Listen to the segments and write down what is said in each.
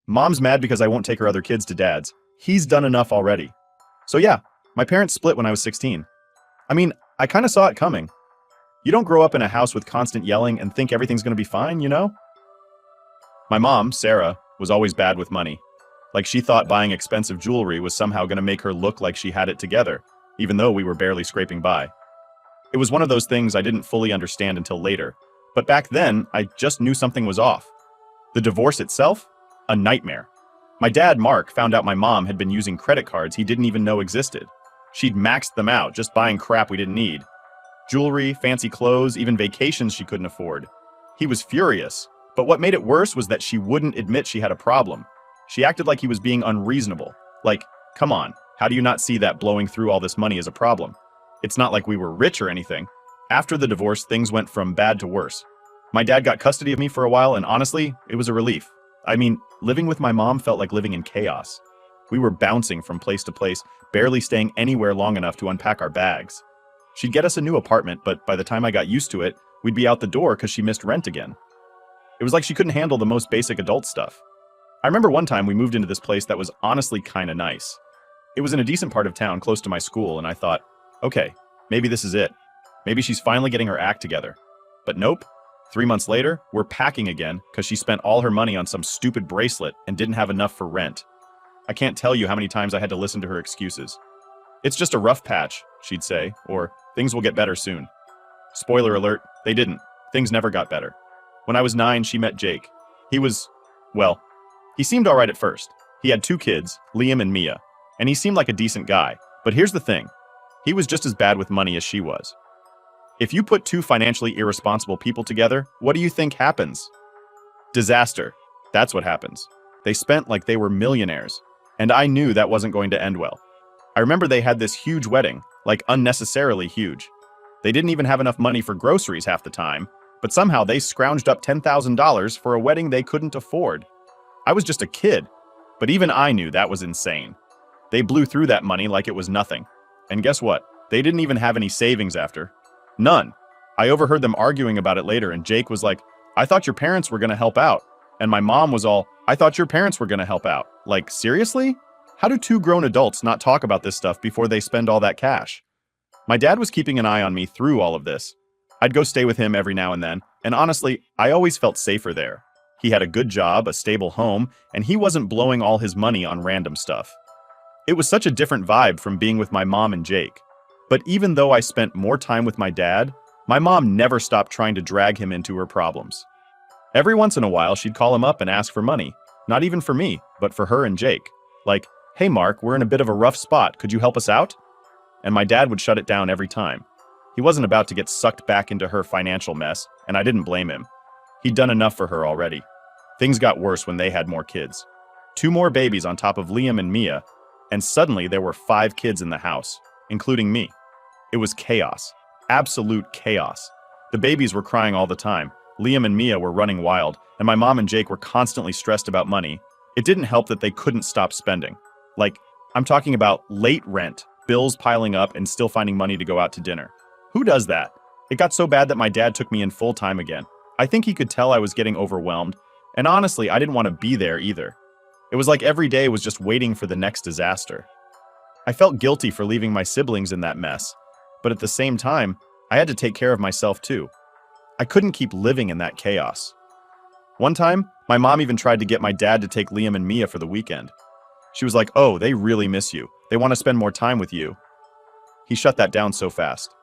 Mom's mad because I won't take her other kids to dad's. He's done enough already. So yeah, my parents split when I was 16. I mean, I kind of saw it coming. You don't grow up in a house with constant yelling and think everything's going to be fine, you know? My mom, Sarah, was always bad with money. Like she thought buying expensive jewelry was somehow going to make her look like she had it together, even though we were barely scraping by. It was one of those things I didn't fully understand until later, but back then, I just knew something was off. The divorce itself? A nightmare. My dad, Mark, found out my mom had been using credit cards he didn't even know existed. She'd maxed them out, just buying crap we didn't need. Jewelry, fancy clothes, even vacations she couldn't afford. He was furious, but what made it worse was that she wouldn't admit she had a problem. She acted like he was being unreasonable. Like, come on, how do you not see that blowing through all this money is a problem? It's not like we were rich or anything. After the divorce, things went from bad to worse. My dad got custody of me for a while, and honestly, it was a relief. I mean, living with my mom felt like living in chaos. We were bouncing from place to place, barely staying anywhere long enough to unpack our bags. She'd get us a new apartment, but by the time I got used to it, we'd be out the door because she missed rent again. It was like she couldn't handle the most basic adult stuff. I remember one time we moved into this place that was honestly kind of nice. It was in a decent part of town close to my school, and I thought, okay, maybe this is it. Maybe she's finally getting her act together. But nope. 3 months later, we're packing again because she spent all her money on some stupid bracelet and didn't have enough for rent. I can't tell you how many times I had to listen to her excuses. It's just a rough patch, she'd say, or things will get better soon. Spoiler alert, they didn't. Things never got better. When I was 9, she met Jake. He was, well, he seemed alright at first. He had 2 kids, Liam and Mia, and he seemed like a decent guy. But here's the thing. He was just as bad with money as she was. If you put 2 financially irresponsible people together, what do you think happens? Disaster. That's what happens. They spent like they were millionaires, and I knew that wasn't going to end well. I remember they had this huge wedding, like unnecessarily huge. They didn't even have enough money for groceries half the time, but somehow they scrounged up $10,000 for a wedding they couldn't afford. I was just a kid, but even I knew that was insane. They blew through that money like it was nothing. And guess what? They didn't even have any savings after. None. I overheard them arguing about it later, and Jake was like, I thought your parents were going to help out. And my mom was all, I thought your parents were going to help out. Like, seriously? How do 2 grown adults not talk about this stuff before they spend all that cash? My dad was keeping an eye on me through all of this. I'd go stay with him every now and then, and honestly, I always felt safer there. He had a good job, a stable home, and he wasn't blowing all his money on random stuff. It was such a different vibe from being with my mom and Jake. But even though I spent more time with my dad, my mom never stopped trying to drag him into her problems. Every once in a while, she'd call him up and ask for money. Not even for me, but for her and Jake. Like, hey Mark, we're in a bit of a rough spot, could you help us out? And my dad would shut it down every time. He wasn't about to get sucked back into her financial mess, and I didn't blame him. He'd done enough for her already. Things got worse when they had more kids. 2 more babies on top of Liam and Mia, and suddenly there were 5 kids in the house, including me. It was chaos. Absolute chaos. The babies were crying all the time. Liam and Mia were running wild, and my mom and Jake were constantly stressed about money. It didn't help that they couldn't stop spending. Like, I'm talking about late rent, bills piling up, and still finding money to go out to dinner. Who does that? It got so bad that my dad took me in full time again. I think he could tell I was getting overwhelmed, and honestly, I didn't want to be there either. It was like every day was just waiting for the next disaster. I felt guilty for leaving my siblings in that mess, but at the same time, I had to take care of myself too. I couldn't keep living in that chaos. One time, my mom even tried to get my dad to take Liam and Mia for the weekend. She was like, oh, they really miss you. They want to spend more time with you. He shut that down so fast.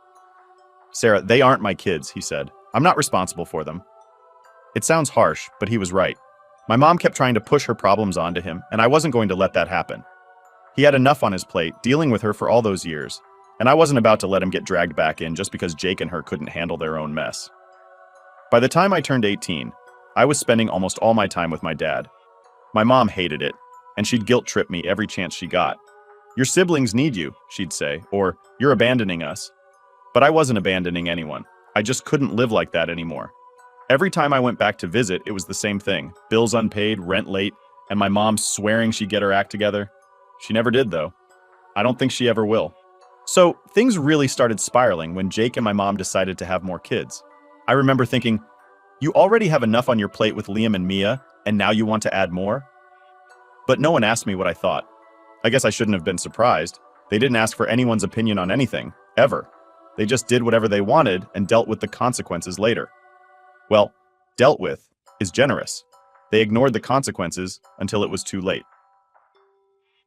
Sarah, they aren't my kids, he said. I'm not responsible for them. It sounds harsh, but he was right. My mom kept trying to push her problems onto him, and I wasn't going to let that happen. He had enough on his plate, dealing with her for all those years, and I wasn't about to let him get dragged back in just because Jake and her couldn't handle their own mess. By the time I turned 18, I was spending almost all my time with my dad. My mom hated it, and she'd guilt-trip me every chance she got. Your siblings need you, she'd say, or you're abandoning us. But I wasn't abandoning anyone. I just couldn't live like that anymore. Every time I went back to visit, it was the same thing. Bills unpaid, rent late, and my mom swearing she'd get her act together. She never did, though. I don't think she ever will. So, things really started spiraling when Jake and my mom decided to have more kids. I remember thinking, you already have enough on your plate with Liam and Mia, and now you want to add more? But no one asked me what I thought. I guess I shouldn't have been surprised. They didn't ask for anyone's opinion on anything, ever. They just did whatever they wanted and dealt with the consequences later. Well, dealt with is generous. They ignored the consequences until it was too late.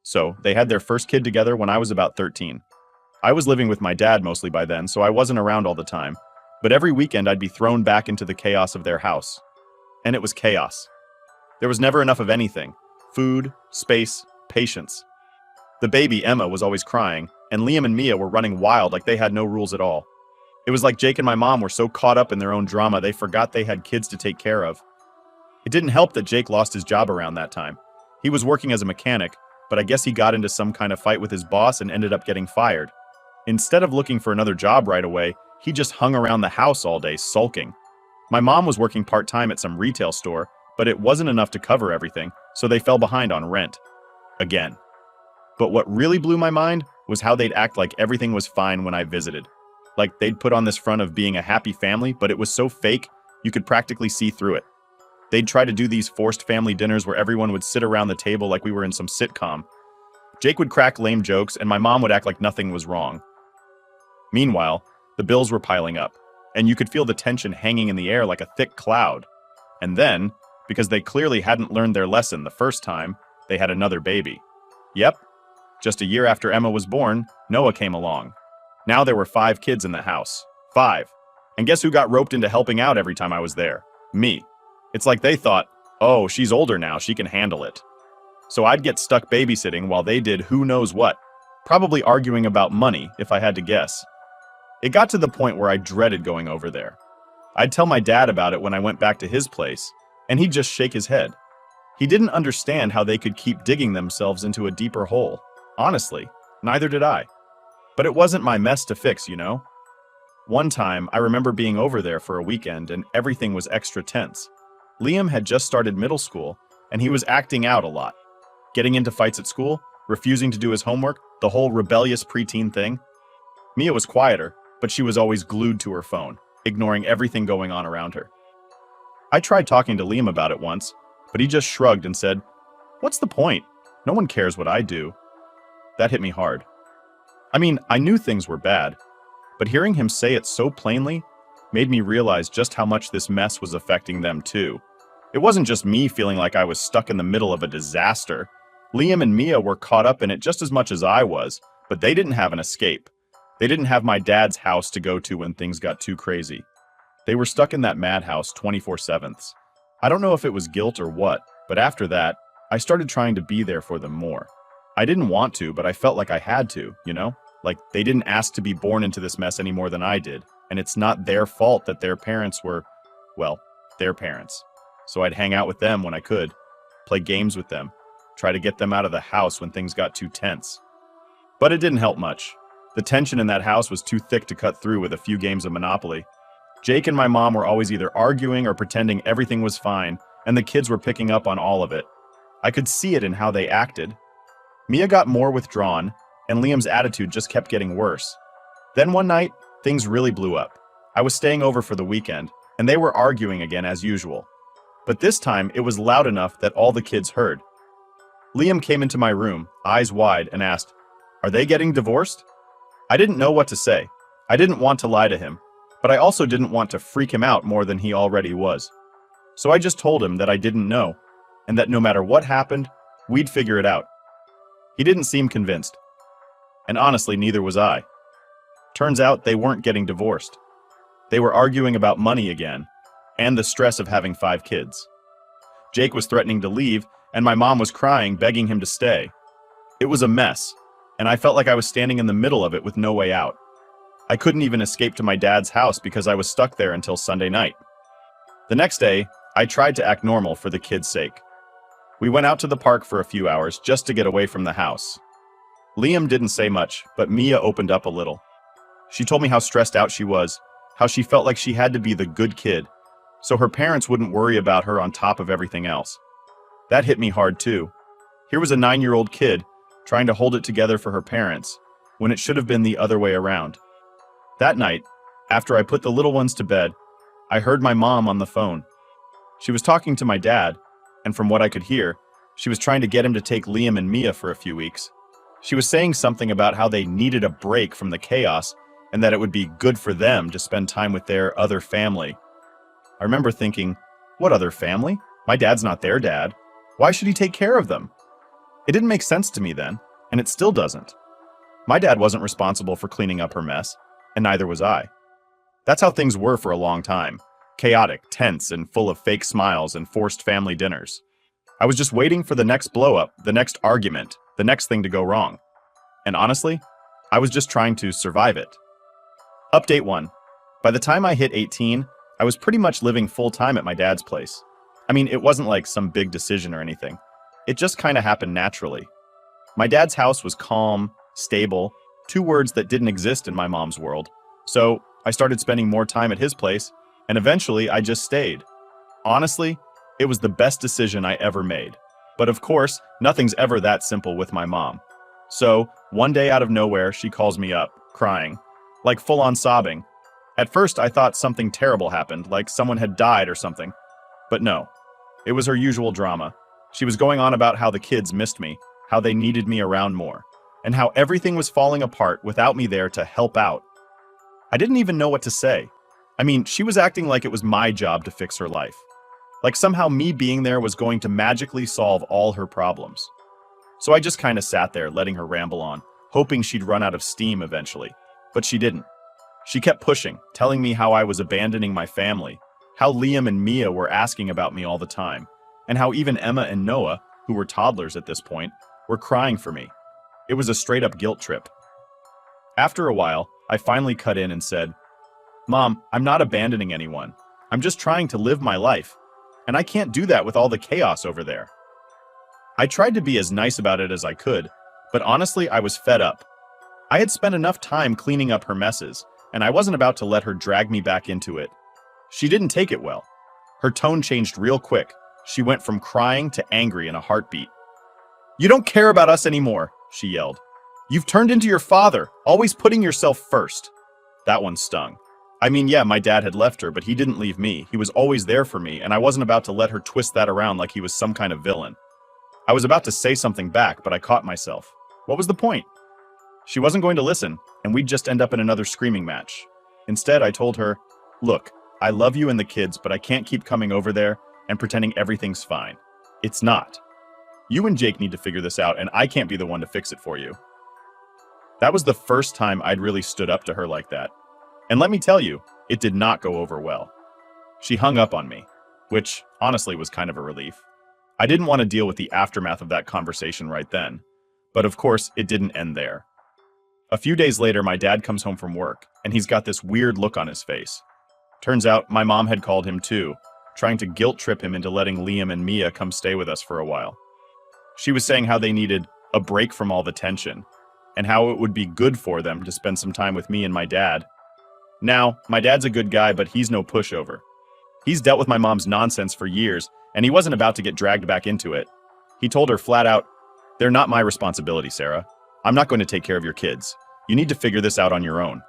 So, they had their first kid together when I was about 13. I was living with my dad mostly by then, so I wasn't around all the time. But every weekend I'd be thrown back into the chaos of their house. And it was chaos. There was never enough of anything. Food, space, patience. The baby, Emma, was always crying, and Liam and Mia were running wild like they had no rules at all. It was like Jake and my mom were so caught up in their own drama they forgot they had kids to take care of. It didn't help that Jake lost his job around that time. He was working as a mechanic, but I guess he got into some kind of fight with his boss and ended up getting fired. Instead of looking for another job right away, he just hung around the house all day sulking. My mom was working part-time at some retail store, but it wasn't enough to cover everything, so they fell behind on rent. Again. But what really blew my mind was how they'd act like everything was fine when I visited. Like they'd put on this front of being a happy family, but it was so fake, you could practically see through it. They'd try to do these forced family dinners where everyone would sit around the table like we were in some sitcom. Jake would crack lame jokes, and my mom would act like nothing was wrong. Meanwhile, the bills were piling up, and you could feel the tension hanging in the air like a thick cloud. And then, because they clearly hadn't learned their lesson the first time, they had another baby. Yep, just a year after Emma was born, Noah came along. Now there were 5 kids in the house. 5. And guess who got roped into helping out every time I was there? Me. It's like they thought, oh, she's older now, she can handle it. So I'd get stuck babysitting while they did who knows what, probably arguing about money, if I had to guess. It got to the point where I dreaded going over there. I'd tell my dad about it when I went back to his place, and he'd just shake his head. He didn't understand how they could keep digging themselves into a deeper hole. Honestly, neither did I. But it wasn't my mess to fix, you know? One time, I remember being over there for a weekend and everything was extra tense. Liam had just started middle school, and he was acting out a lot. Getting into fights at school, refusing to do his homework, the whole rebellious preteen thing. Mia was quieter, but she was always glued to her phone, ignoring everything going on around her. I tried talking to Liam about it once, but he just shrugged and said, "What's the point? No one cares what I do." That hit me hard. I mean, I knew things were bad, but hearing him say it so plainly made me realize just how much this mess was affecting them too. It wasn't just me feeling like I was stuck in the middle of a disaster. Liam and Mia were caught up in it just as much as I was, but they didn't have an escape. They didn't have my dad's house to go to when things got too crazy. They were stuck in that madhouse 24/7. I don't know if it was guilt or what, but after that, I started trying to be there for them more. I didn't want to, but I felt like I had to, you know? Like they didn't ask to be born into this mess any more than I did, and it's not their fault that their parents were, well, their parents. So I'd hang out with them when I could, play games with them, try to get them out of the house when things got too tense. But it didn't help much. The tension in that house was too thick to cut through with a few games of Monopoly. Jake and my mom were always either arguing or pretending everything was fine, and the kids were picking up on all of it. I could see it in how they acted. Mia got more withdrawn, and Liam's attitude just kept getting worse. Then one night, things really blew up. I was staying over for the weekend, and they were arguing again as usual. But this time, it was loud enough that all the kids heard. Liam came into my room, eyes wide, and asked, "Are they getting divorced?" I didn't know what to say. I didn't want to lie to him, but I also didn't want to freak him out more than he already was. So I just told him that I didn't know, and that no matter what happened, we'd figure it out. He didn't seem convinced. And honestly, neither was I. Turns out they weren't getting divorced. They were arguing about money again, and the stress of having 5 kids. Jake was threatening to leave, and my mom was crying, begging him to stay. It was a mess, and I felt like I was standing in the middle of it with no way out. I couldn't even escape to my dad's house because I was stuck there until Sunday night. The next day, I tried to act normal for the kids' sake. We went out to the park for a few hours just to get away from the house. Liam didn't say much, but Mia opened up a little. She told me how stressed out she was, how she felt like she had to be the good kid, so her parents wouldn't worry about her on top of everything else. That hit me hard too. Here was a 9-year-old kid trying to hold it together for her parents, when it should have been the other way around. That night, after I put the little ones to bed, I heard my mom on the phone. She was talking to my dad, and from what I could hear, She was trying to get him to take Liam and Mia for a few weeks. She was saying something about how they needed a break from the chaos and that it would be good for them to spend time with their other family. I remember thinking, what other family? My dad's not their dad. Why should he take care of them? It didn't make sense to me then, and it still doesn't. My dad wasn't responsible for cleaning up her mess, and neither was I. That's how things were for a long time. Chaotic, tense, and full of fake smiles and forced family dinners. I was just waiting for the next blow-up, the next argument, the next thing to go wrong. And honestly, I was just trying to survive it. Update 1. By the time I hit 18, I was pretty much living full-time at my dad's place. I mean, it wasn't like some big decision or anything. It just kind of happened naturally. My dad's house was calm, stable, 2 words that didn't exist in my mom's world. So I started spending more time at his place, and eventually I just stayed. Honestly, it was the best decision I ever made. But of course, nothing's ever that simple with my mom. So, one day out of nowhere, she calls me up, crying, like full-on sobbing. At first, I thought something terrible happened, like someone had died or something. But no, it was her usual drama. She was going on about how the kids missed me, how they needed me around more, and how everything was falling apart without me there to help out. I didn't even know what to say. I mean, she was acting like it was my job to fix her life. Like somehow me being there was going to magically solve all her problems. So I just kind of sat there letting her ramble on, hoping she'd run out of steam eventually. But she didn't. She kept pushing, telling me how I was abandoning my family, how Liam and Mia were asking about me all the time, and how even Emma and Noah, who were toddlers at this point, were crying for me. It was a straight-up guilt trip. After a while, I finally cut in and said, "Mom, I'm not abandoning anyone. I'm just trying to live my life. And I can't do that with all the chaos over there." I tried to be as nice about it as I could, but honestly, I was fed up. I had spent enough time cleaning up her messes, and I wasn't about to let her drag me back into it. She didn't take it well. Her tone changed real quick. She went from crying to angry in a heartbeat. "You don't care about us anymore," she yelled. "You've turned into your father, always putting yourself first." That one stung. I mean, yeah, my dad had left her, but he didn't leave me. He was always there for me, and I wasn't about to let her twist that around like he was some kind of villain. I was about to say something back, but I caught myself. What was the point? She wasn't going to listen, and we'd just end up in another screaming match. Instead, I told her, "Look, I love you and the kids, but I can't keep coming over there and pretending everything's fine. It's not. You and Jake need to figure this out, and I can't be the one to fix it for you." That was the first time I'd really stood up to her like that. And let me tell you, it did not go over well. She hung up on me, which honestly was kind of a relief. I didn't want to deal with the aftermath of that conversation right then. But of course, it didn't end there. A few days later, my dad comes home from work, and he's got this weird look on his face. Turns out, my mom had called him too, trying to guilt trip him into letting Liam and Mia come stay with us for a while. She was saying how they needed a break from all the tension, and how it would be good for them to spend some time with me and my dad. Now, my dad's a good guy, but he's no pushover. He's dealt with my mom's nonsense for years, and he wasn't about to get dragged back into it. He told her flat out, "They're not my responsibility, Sarah. I'm not going to take care of your kids. You need to figure this out on your own."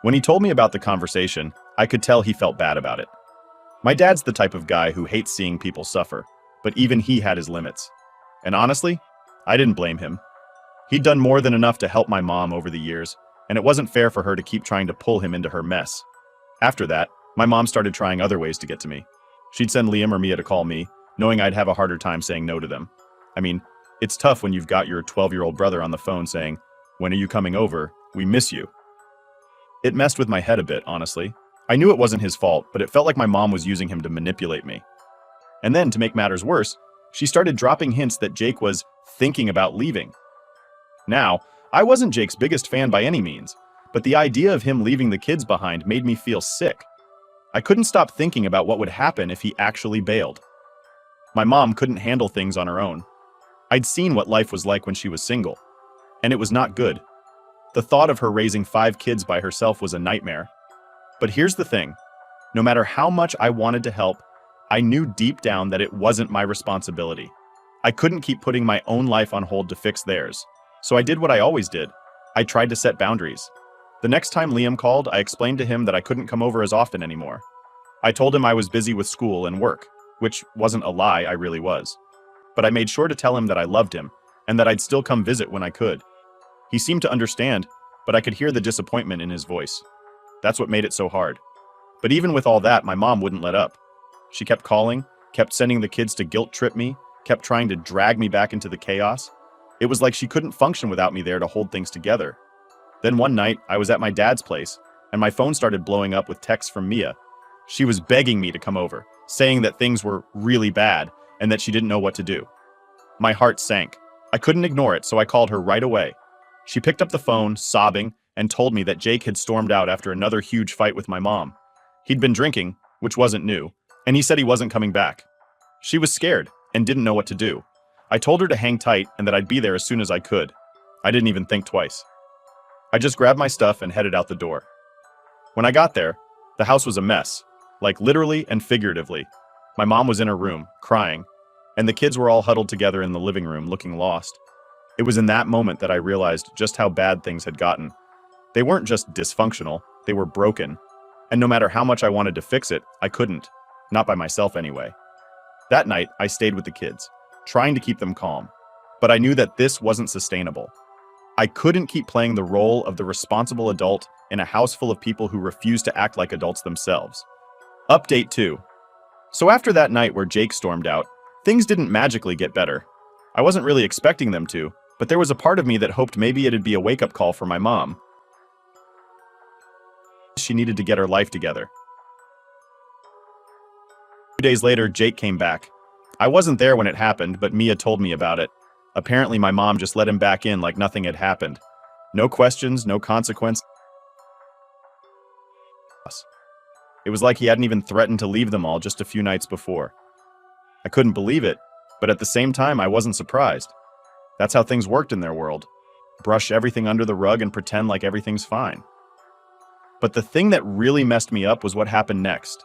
When he told me about the conversation, I could tell he felt bad about it. My dad's the type of guy who hates seeing people suffer, but even he had his limits. And honestly, I didn't blame him. He'd done more than enough to help my mom over the years, and it wasn't fair for her to keep trying to pull him into her mess. After that, my mom started trying other ways to get to me. She'd send Liam or Mia to call me, knowing I'd have a harder time saying no to them. I mean, it's tough when you've got your 12-year-old brother on the phone saying, "When are you coming over? We miss you." It messed with my head a bit, honestly. I knew it wasn't his fault, but it felt like my mom was using him to manipulate me. And then, to make matters worse, she started dropping hints that Jake was thinking about leaving. Now, I wasn't Jake's biggest fan by any means, but the idea of him leaving the kids behind made me feel sick. I couldn't stop thinking about what would happen if he actually bailed. My mom couldn't handle things on her own. I'd seen what life was like when she was single, and it was not good. The thought of her raising 5 kids by herself was a nightmare. But here's the thing. No matter how much I wanted to help, I knew deep down that it wasn't my responsibility. I couldn't keep putting my own life on hold to fix theirs. So I did what I always did. I tried to set boundaries. The next time Liam called, I explained to him that I couldn't come over as often anymore. I told him I was busy with school and work, which wasn't a lie, I really was. but I made sure to tell him that I loved him and that I'd still come visit when I could. He seemed to understand, but I could hear the disappointment in his voice. That's what made it so hard. But even with all that, my mom wouldn't let up. She kept calling, kept sending the kids to guilt trip me, kept trying to drag me back into the chaos. It was like she couldn't function without me there to hold things together. Then one night, I was at my dad's place, and my phone started blowing up with texts from Mia. She was begging me to come over, saying that things were really bad and that she didn't know what to do. My heart sank. I couldn't ignore it, so I called her right away. She picked up the phone, sobbing, and told me that Jake had stormed out after another huge fight with my mom. He'd been drinking, which wasn't new, and he said he wasn't coming back. She was scared and didn't know what to do. I told her to hang tight and that I'd be there as soon as I could. I didn't even think twice. I just grabbed my stuff and headed out the door. When I got there, the house was a mess, like literally and figuratively. My mom was in her room, crying, and the kids were all huddled together in the living room, looking lost. It was in that moment that I realized just how bad things had gotten. They weren't just dysfunctional, they were broken. And no matter how much I wanted to fix it, I couldn't. Not by myself anyway. That night, I stayed with the kids, trying to keep them calm. But I knew that this wasn't sustainable. I couldn't keep playing the role of the responsible adult in a house full of people who refuse to act like adults themselves. Update 2. So after that night where Jake stormed out, things didn't magically get better. I wasn't really expecting them to, but there was a part of me that hoped maybe it'd be a wake-up call for my mom. She needed to get her life together. 2 days later, Jake came back. I wasn't there when it happened, but Mia told me about it. Apparently, my mom just let him back in like nothing had happened. No questions, no consequence. It was like he hadn't even threatened to leave them all just a few nights before. I couldn't believe it, but at the same time, I wasn't surprised. That's how things worked in their world. Brush everything under the rug and pretend like everything's fine. But the thing that really messed me up was what happened next.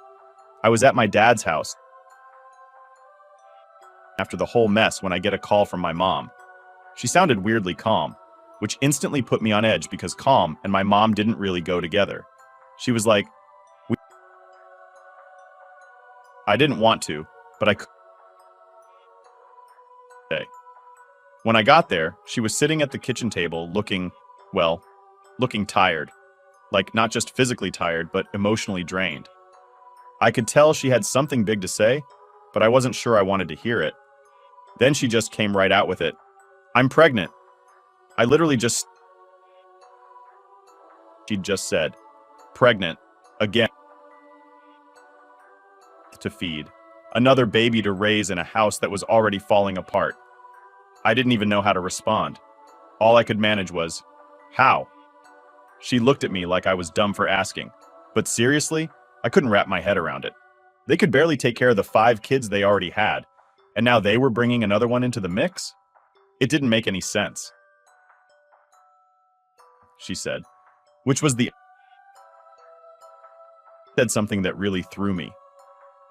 I was at my dad's house after the whole mess when I get a call from my mom. She sounded weirdly calm, which instantly put me on edge because calm and my mom didn't really go together. She was like, I didn't want to, but I could. When I got there, she was sitting at the kitchen table looking tired. Like not just physically tired, but emotionally drained. I could tell she had something big to say, but I wasn't sure I wanted to hear it. Then she just came right out with it. I'm pregnant. I literally just... She'd just said, pregnant, again. To feed. Another baby to raise in a house that was already falling apart. I didn't even know how to respond. All I could manage was, how? She looked at me like I was dumb for asking. But seriously, I couldn't wrap my head around it. They could barely take care of the 5 kids they already had, and now they were bringing another one into the mix? It didn't make any sense. She said, which was the... said something that really threw me.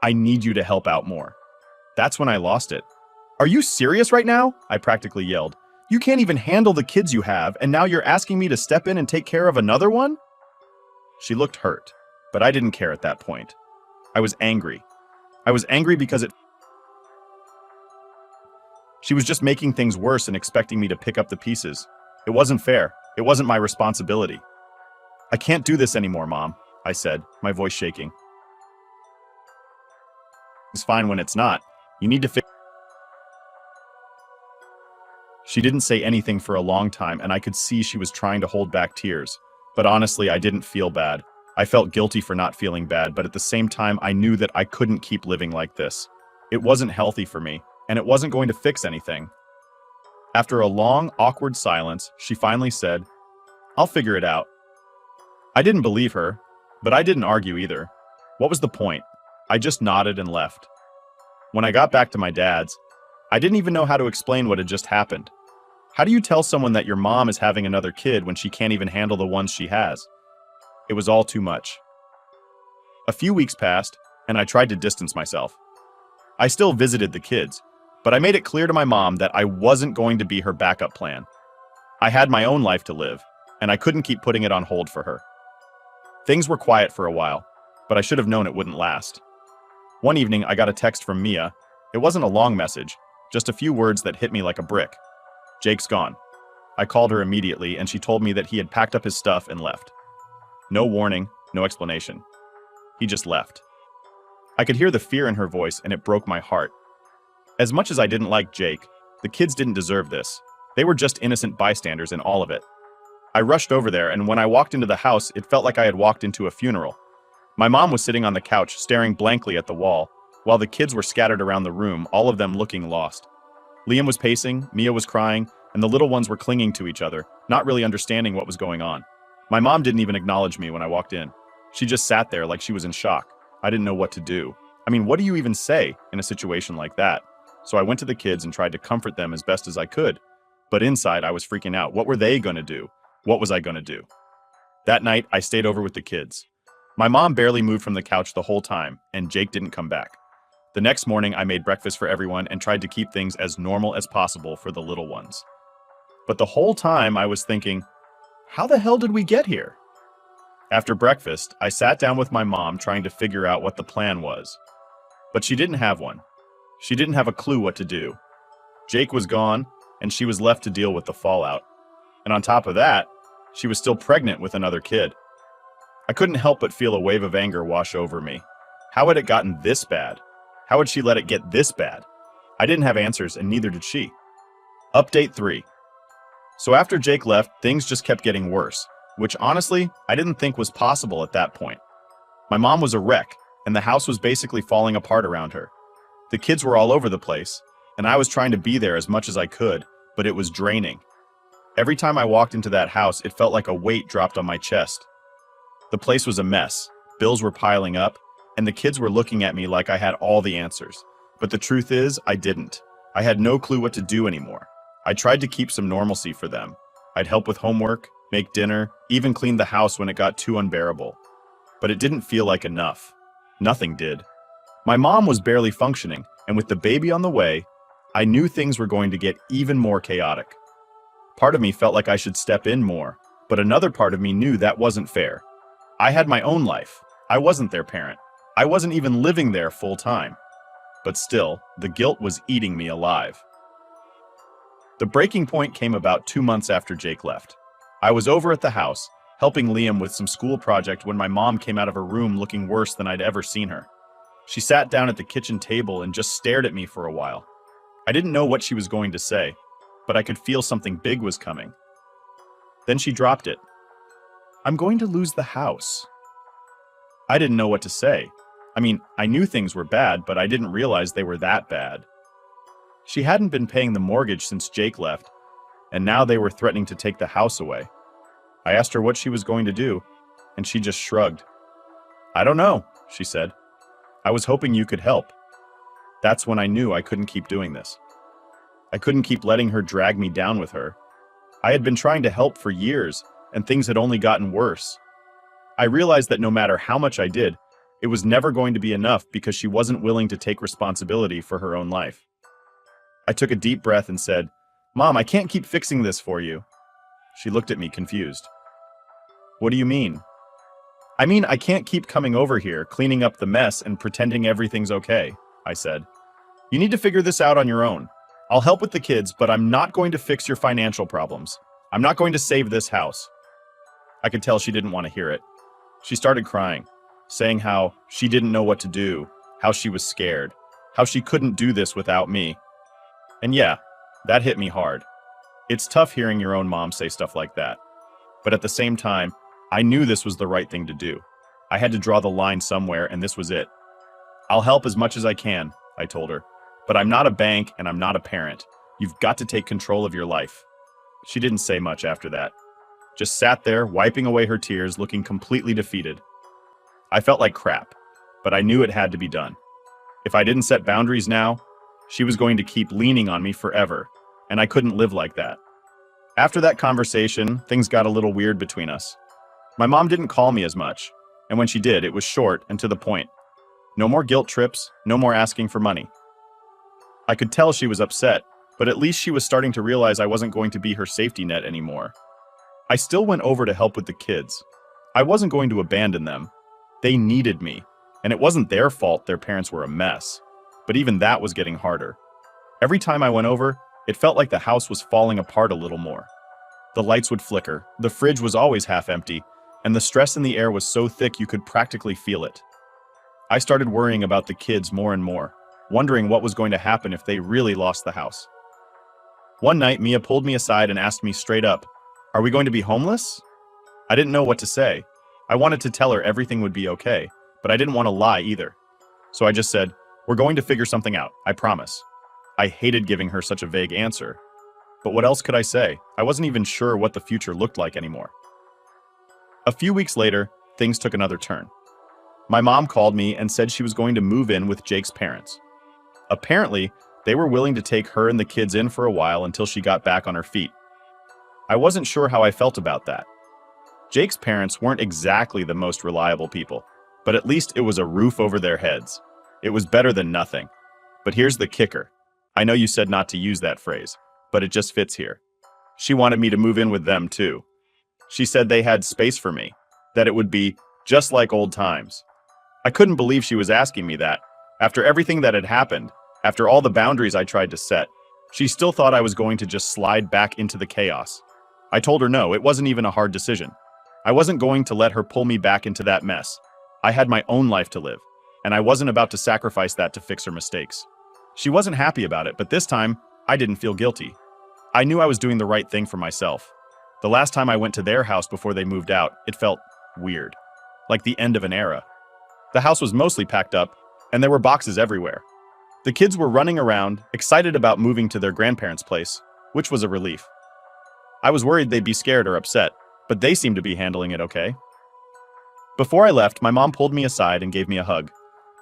I need you to help out more. That's when I lost it. Are you serious right now? I practically yelled. You can't even handle the kids you have, and now you're asking me to step in and take care of another one? She looked hurt, but I didn't care at that point. I was angry. I was angry because she was just making things worse and expecting me to pick up the pieces. It wasn't fair. It wasn't my responsibility. I can't do this anymore, Mom, I said, my voice shaking. It's fine when it's not. You need to fix... She didn't say anything for a long time, and I could see she was trying to hold back tears. But honestly, I didn't feel bad. I felt guilty for not feeling bad, but at the same time, I knew that I couldn't keep living like this. It wasn't healthy for me, and it wasn't going to fix anything. After a long, awkward silence, she finally said, I'll figure it out. I didn't believe her, but I didn't argue either. What was the point? I just nodded and left. When I got back to my dad's, I didn't even know how to explain what had just happened. How do you tell someone that your mom is having another kid when she can't even handle the ones she has? It was all too much. A few weeks passed, and I tried to distance myself. I still visited the kids, but I made it clear to my mom that I wasn't going to be her backup plan. I had my own life to live, and I couldn't keep putting it on hold for her. Things were quiet for a while, but I should have known it wouldn't last. One evening, I got a text from Mia. It wasn't a long message, Just a few words that hit me like a brick. Jake's gone. I called her immediately, and she told me that he had packed up his stuff and left. No warning, no explanation. He just left. I could hear the fear in her voice, and it broke my heart. As much as I didn't like Jake, the kids didn't deserve this. They were just innocent bystanders in all of it. I rushed over there, and when I walked into the house, it felt like I had walked into a funeral. My mom was sitting on the couch, staring blankly at the wall, while the kids were scattered around the room, all of them looking lost. Liam was pacing, Mia was crying, and the little ones were clinging to each other, not really understanding what was going on. My mom didn't even acknowledge me when I walked in. She just sat there like she was in shock. I didn't know what to do. I mean, what do you even say in a situation like that? So I went to the kids and tried to comfort them as best as I could. But inside, I was freaking out. What were they going to do? What was I going to do? That night, I stayed over with the kids. My mom barely moved from the couch the whole time, and Jake didn't come back. The next morning, I made breakfast for everyone and tried to keep things as normal as possible for the little ones. But the whole time, I was thinking, how the hell did we get here? After breakfast, I sat down with my mom trying to figure out what the plan was. But she didn't have one. She didn't have a clue what to do. Jake was gone, and she was left to deal with the fallout. And on top of that, she was still pregnant with another kid. I couldn't help but feel a wave of anger wash over me. How had it gotten this bad? How had she let it get this bad? I didn't have answers, and neither did she. Update 3. So after Jake left, things just kept getting worse, which honestly, I didn't think was possible at that point. My mom was a wreck, and the house was basically falling apart around her. The kids were all over the place, and I was trying to be there as much as I could, but it was draining. Every time I walked into that house, it felt like a weight dropped on my chest. The place was a mess, bills were piling up, and the kids were looking at me like I had all the answers. But the truth is, I didn't. I had no clue what to do anymore. I tried to keep some normalcy for them. I'd help with homework, make dinner, even clean the house when it got too unbearable. But it didn't feel like enough. Nothing did. My mom was barely functioning, and with the baby on the way, I knew things were going to get even more chaotic. Part of me felt like I should step in more, but another part of me knew that wasn't fair. I had my own life. I wasn't their parent. I wasn't even living there full time. But still, the guilt was eating me alive. The breaking point came about 2 months after Jake left. I was over at the house, helping Liam with some school project when my mom came out of her room looking worse than I'd ever seen her. She sat down at the kitchen table and just stared at me for a while. I didn't know what she was going to say, but I could feel something big was coming. Then she dropped it. I'm going to lose the house. I didn't know what to say. I mean, I knew things were bad, but I didn't realize they were that bad. She hadn't been paying the mortgage since Jake left, and now they were threatening to take the house away. I asked her what she was going to do, and she just shrugged. I don't know, she said. I was hoping you could help. That's when I knew I couldn't keep doing this. I couldn't keep letting her drag me down with her. I had been trying to help for years, and things had only gotten worse. I realized that no matter how much I did, it was never going to be enough because she wasn't willing to take responsibility for her own life. I took a deep breath and said, Mom, I can't keep fixing this for you. She looked at me confused. What do you mean? I mean, I can't keep coming over here, cleaning up the mess and pretending everything's okay, I said. You need to figure this out on your own. I'll help with the kids, but I'm not going to fix your financial problems. I'm not going to save this house. I could tell she didn't want to hear it. She started crying, saying how she didn't know what to do, how she was scared, how she couldn't do this without me. And yeah, that hit me hard. It's tough hearing your own mom say stuff like that. But at the same time, I knew this was the right thing to do. I had to draw the line somewhere, and this was it. I'll help as much as I can, I told her. But I'm not a bank and I'm not a parent. You've got to take control of your life. She didn't say much after that. Just sat there, wiping away her tears, looking completely defeated. I felt like crap, but I knew it had to be done. If I didn't set boundaries now, she was going to keep leaning on me forever, and I couldn't live like that. After that conversation, things got a little weird between us. My mom didn't call me as much, and when she did, it was short and to the point. No more guilt trips, no more asking for money. I could tell she was upset, but at least she was starting to realize I wasn't going to be her safety net anymore. I still went over to help with the kids. I wasn't going to abandon them. They needed me, and it wasn't their fault their parents were a mess. But even that was getting harder. Every time I went over, it felt like the house was falling apart a little more. The lights would flicker, the fridge was always half empty, and the stress in the air was so thick you could practically feel it. I started worrying about the kids more and more, wondering what was going to happen if they really lost the house. One night, Mia pulled me aside and asked me straight up, "Are we going to be homeless?" I didn't know what to say. I wanted to tell her everything would be okay, but I didn't want to lie either. So I just said, "We're going to figure something out, I promise." I hated giving her such a vague answer. But what else could I say? I wasn't even sure what the future looked like anymore. A few weeks later, things took another turn. My mom called me and said she was going to move in with Jake's parents. Apparently, they were willing to take her and the kids in for a while until she got back on her feet. I wasn't sure how I felt about that. Jake's parents weren't exactly the most reliable people, but at least it was a roof over their heads. It was better than nothing. But here's the kicker. I know you said not to use that phrase, but it just fits here. She wanted me to move in with them too. She said they had space for me, that it would be just like old times. I couldn't believe she was asking me that. After everything that had happened, after all the boundaries I tried to set, she still thought I was going to just slide back into the chaos. I told her no, it wasn't even a hard decision. I wasn't going to let her pull me back into that mess. I had my own life to live, and I wasn't about to sacrifice that to fix her mistakes. She wasn't happy about it, but this time, I didn't feel guilty. I knew I was doing the right thing for myself. The last time I went to their house before they moved out, it felt weird, like the end of an era. The house was mostly packed up, and there were boxes everywhere. The kids were running around, excited about moving to their grandparents' place, which was a relief. I was worried they'd be scared or upset, but they seemed to be handling it okay. Before I left, my mom pulled me aside and gave me a hug.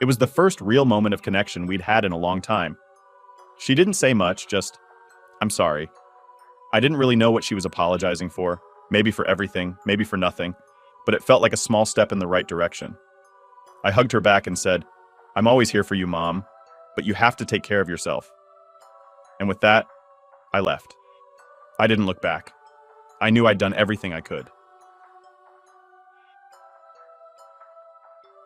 It was the first real moment of connection we'd had in a long time. She didn't say much, just, "I'm sorry." I didn't really know what she was apologizing for, maybe for everything, maybe for nothing, but it felt like a small step in the right direction. I hugged her back and said, "I'm always here for you, Mom, but you have to take care of yourself." And with that, I left. I didn't look back. I knew I'd done everything I could.